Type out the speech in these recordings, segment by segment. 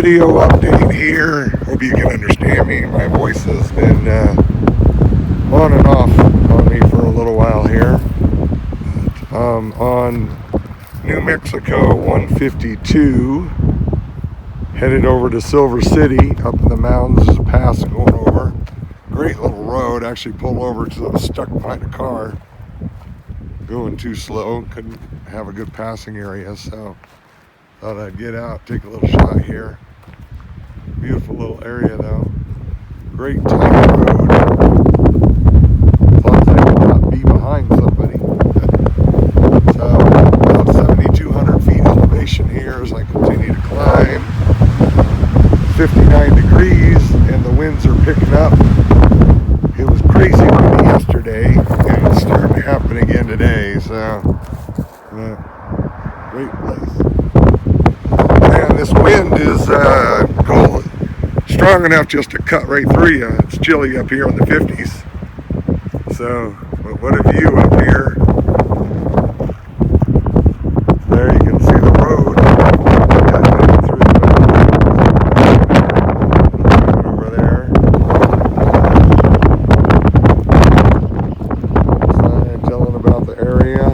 video update here. Hope you can understand me. My voice has been on and off on me for a little while here. On New Mexico 152, headed over to Silver City, up in the mountains. There's a pass going over. Great little road. Actually pulled over because I was stuck behind a car. Going too slow. Couldn't have a good passing area, so thought I'd get out, take a little shot here. Beautiful little area though. Great tiny road. As long as I could not be behind somebody. So about 7,200 feet elevation here as I continue to climb. 59 degrees and the winds are picking up. It was crazy windy yesterday and it's starting to happen again today. So great place. And this wind is strong enough just to cut right through you. It's chilly up here in the 50s. So, but what a view up here. There you can see the road cutting through the over there. Sign telling about the area.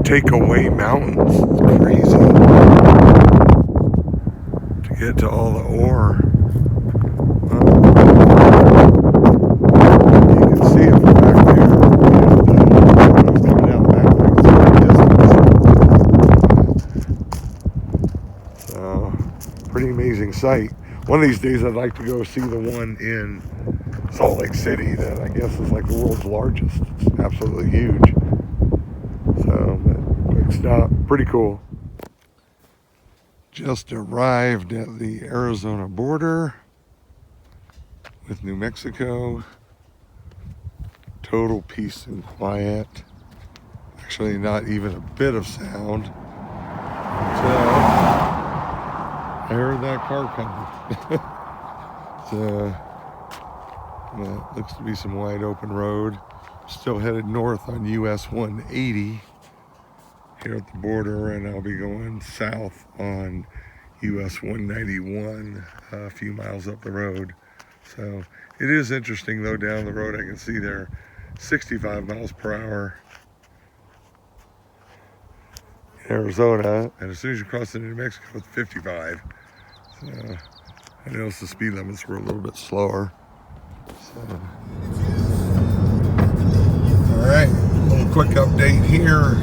Take away mountains. It's crazy to get to all the ore. You can see it from back there. It's coming down the back. So, pretty amazing sight. One of these days I'd like to go see the one in Salt Lake City that I guess is like the world's largest. It's absolutely huge. So, quick stop, pretty cool. Just arrived at the Arizona border with New Mexico. Total peace and quiet. Actually, not even a bit of sound. So, I heard that car coming. So, looks to be some wide open road. Still headed north on US 180 here at the border, and I'll be going south on US 191 a few miles up the road. So it is interesting though, down the road I can see there 65 miles per hour in Arizona, and as soon as you cross into New Mexico it's 55. So I noticed the speed limits were a little bit slower. So. Alright, a little quick update here.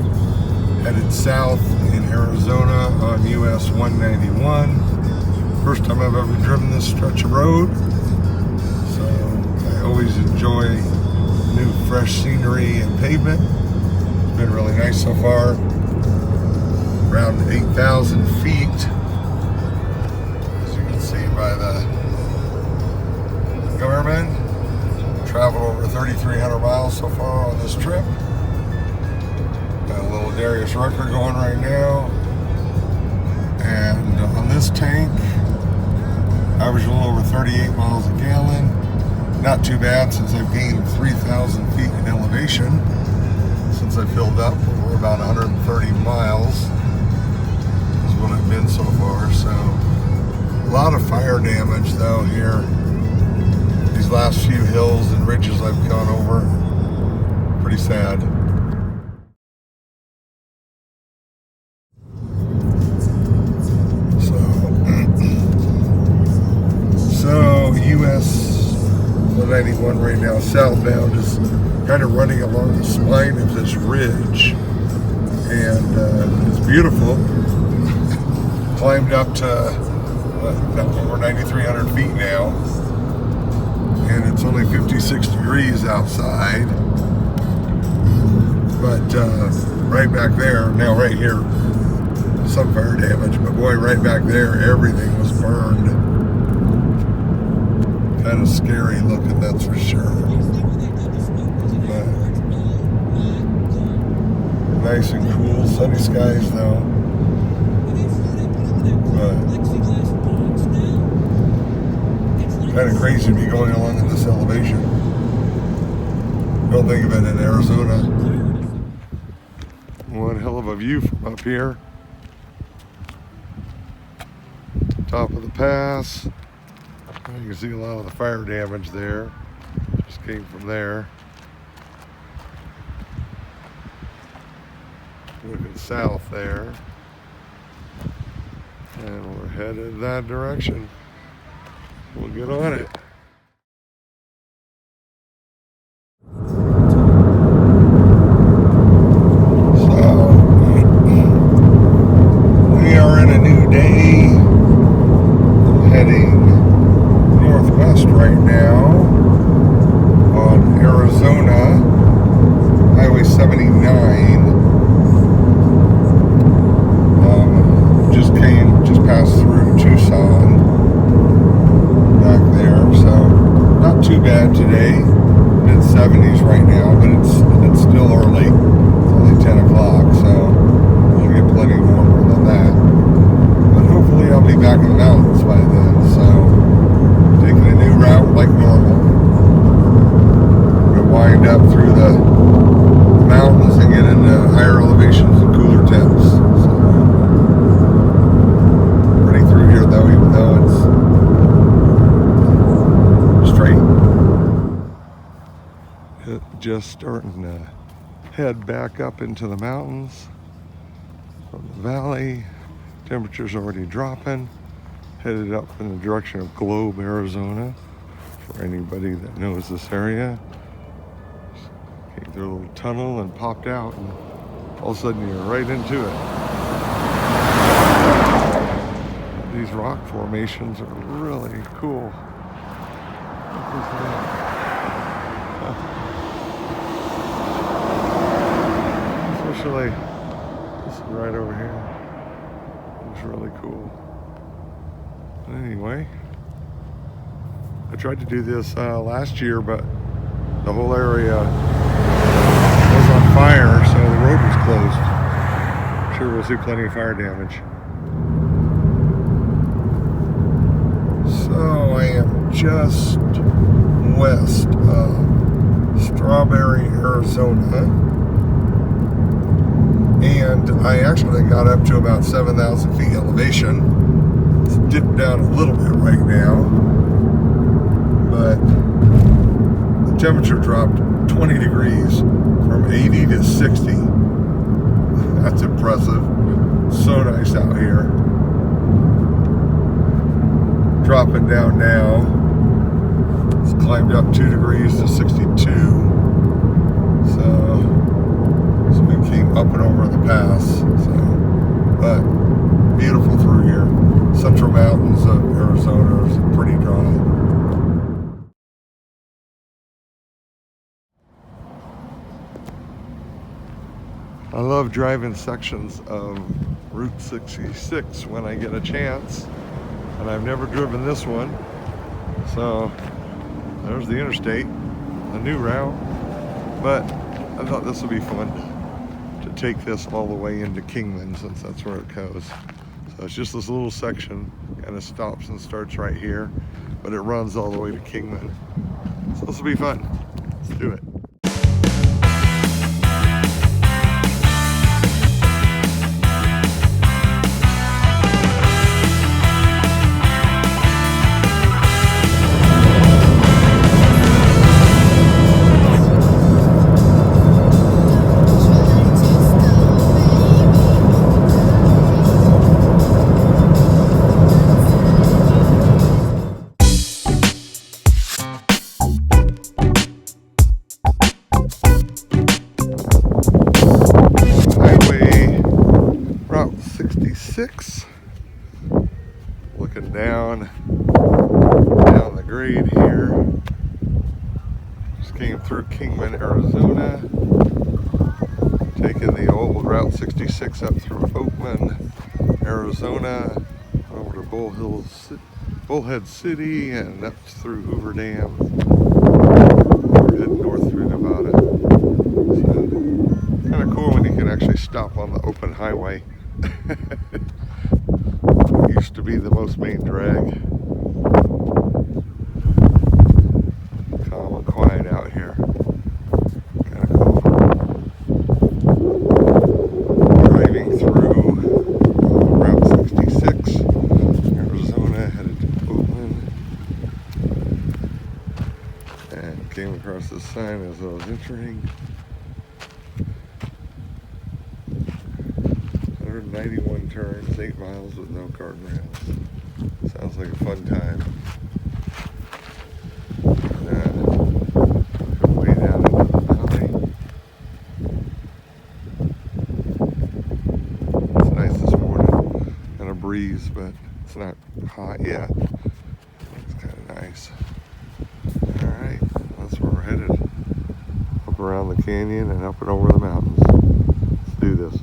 Headed south in Arizona on US 191. First time I've ever driven this stretch of road. So I always enjoy new fresh scenery and pavement. It's been really nice so far. Around 8,000 feet. As you can see by the government. Traveled over 3,300 miles so far on this trip. Got a little Darius Rucker going right now. And on this tank, average a little over 38 miles a gallon. Not too bad since I've gained 3,000 feet in elevation. Since I filled up over about 130 miles is what I've been so far. So a lot of fire damage though here. These last few hills and ridges I've gone over, pretty sad. So US 191 right now, southbound, is kind of running along the spine of this ridge, and it's beautiful. Climbed up to over 9,300 feet now, and it's only 56 degrees outside. But right back there, now right here, some fire damage, but boy, right back there, everything was burned. Kind of scary looking, that's for sure. But nice and cool, sunny skies though. But kind of crazy to be going along at this elevation. Don't think of it in Arizona. One hell of a view from up here. Top of the pass. You can see a lot of the fire damage there. Just came from there. Looking south there. And we're headed that direction. We'll get on it. So, we are in a new day. Heading northwest right now on Arizona, Highway 79. Just passed through Tucson back there, so not too bad today. Mid-70s right now, but it's still early. It's only 10 o'clock, so we'll get plenty warmer than that. But hopefully I'll be back in the mountains by then, so taking a new route like normal. We'll wind up through the mountains and get into higher elevations and cooler temps. So pretty through here though, even though it's straight. Just starting to head back up into the mountains from the valley. Temperature's already dropping. Headed up in the direction of Globe, Arizona, for anybody that knows this area. Came through a little tunnel and popped out, and all of a sudden you're right into it. These rock formations are really cool. Look at that. Especially this is right over here. It's really cool. Anyway, I tried to do this last year, but the whole area was on fire, so the road was closed. I'm sure we'll see plenty of fire damage. So I am just west of Strawberry, Arizona. And I actually got up to about 7,000 feet elevation. It's dipped down a little bit right now, but the temperature dropped 20 degrees from 80 to 60. That's impressive. So nice out here. Dropping down now. It's climbed up 2 degrees to 62. So we came up and over the pass. So, but beautiful through here. Central mountains of Arizona is pretty dry. I love driving sections of Route 66 when I get a chance, and I've never driven this one. So there's the interstate, a new route, but I thought this would be fun to take this all the way into Kingman, since that's where it goes. So it's just this little section, kind of stops and starts right here, but it runs all the way to Kingman. So this will be fun. Let's do it. Came through Kingman, Arizona, taking the old Route 66 up through Oakland, Arizona, over to Bullhead City, and up through Hoover Dam. We're heading north through Nevada. So, kind of cool when you can actually stop on the open highway. Used to be the most main drag. Calm and quiet out here. Kind of cool. Driving through Route 66, Arizona, headed to Oakland. And came across this sign as I was entering. 191 turns, 8 miles with no guardrails. Sounds like a fun time. Way down into the valley. It's nice this morning. And a breeze, but it's not hot yet. It's kind of nice. Alright, that's where we're headed. Up around the canyon and up and over the mountains. Let's do this.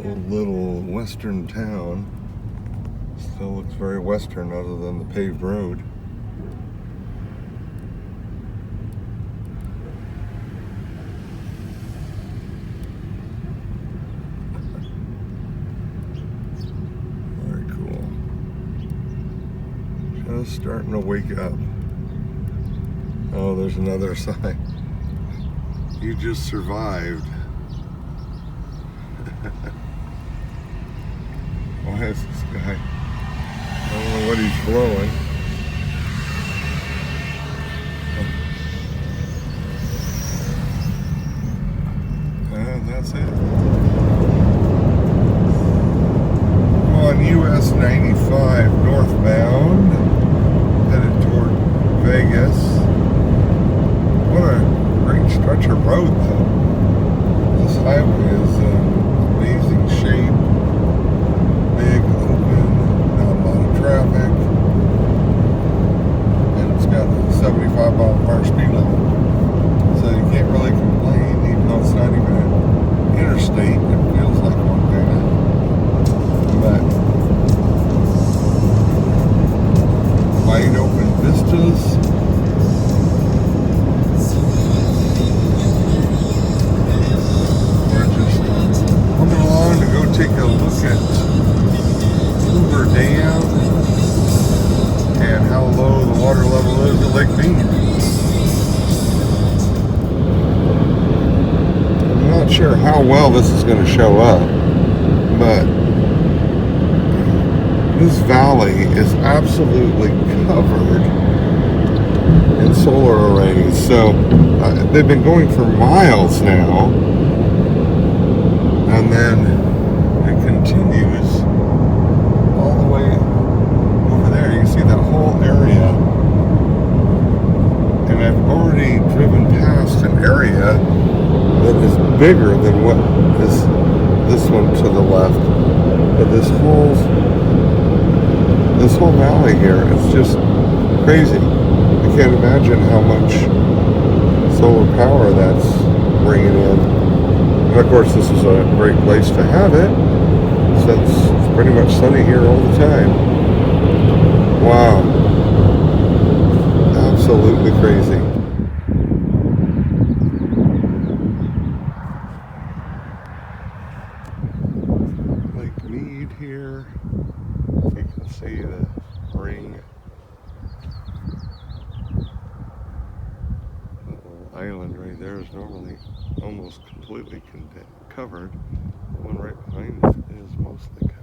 Old little western town. Still looks very western other than the paved road. Very cool. Just starting to wake up. Oh, there's another sign. You just survived. Why is this guy? I don't know what he's blowing. And that's it. On US 95 northbound, headed toward Vegas. What a great stretch of road, though. This highway is amazing shape. Big, open, not a lot of traffic. And it's got a 75 mile per hour speed limit. So you can't really complain, even though it's not even an interstate. It feels like one kind of. But wide open vistas. Take a look at Hoover Dam and how low the water level is at Lake Mead. I'm not sure how well this is going to show up, but this valley is absolutely covered in solar arrays. So they've been going for miles now, and then continues all the way over there. You can see that whole area, and I've already driven past an area that is bigger than what is this one to the left. But this whole valley here is just crazy. I can't imagine how much solar power that's bringing in. And of course, this is a great place to have it, since it's pretty much sunny here all the time. Wow. Absolutely crazy. Lake Mead here. You can see the ring. That little island right there is normally almost completely covered. The one right behind it is mostly covered.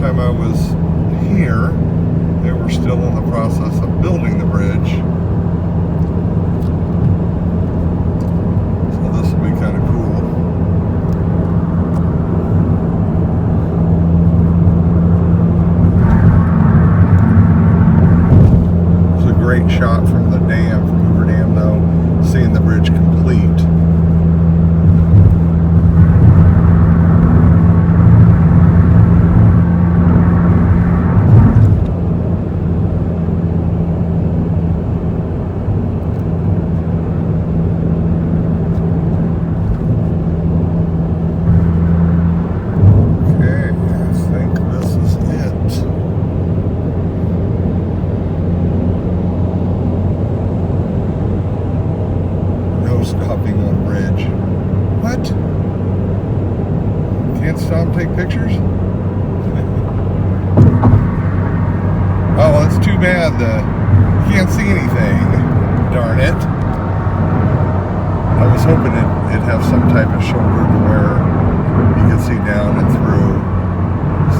time I was here, they were still in the process of building the bridge. So this will be kind of cool. It's a great shot from the dam, from Hoover Dam though, seeing the bridge complete. Stopping on bridge. What? Can't stop and take pictures? Oh, that's too bad. You can't see anything. Darn it. I was hoping it'd have some type of shoulder to where you could see down and through.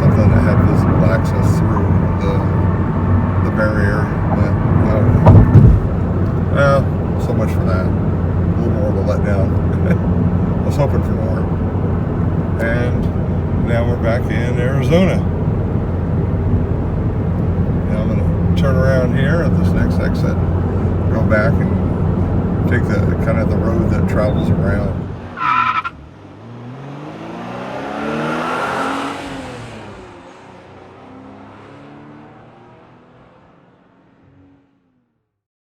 Something that had visible access through the barrier. But, well, so much for that. A little more of a letdown. I was hoping for more. And now we're back in Arizona. Now I'm going to turn around here at this next exit, go back and take the kind of the road that travels around.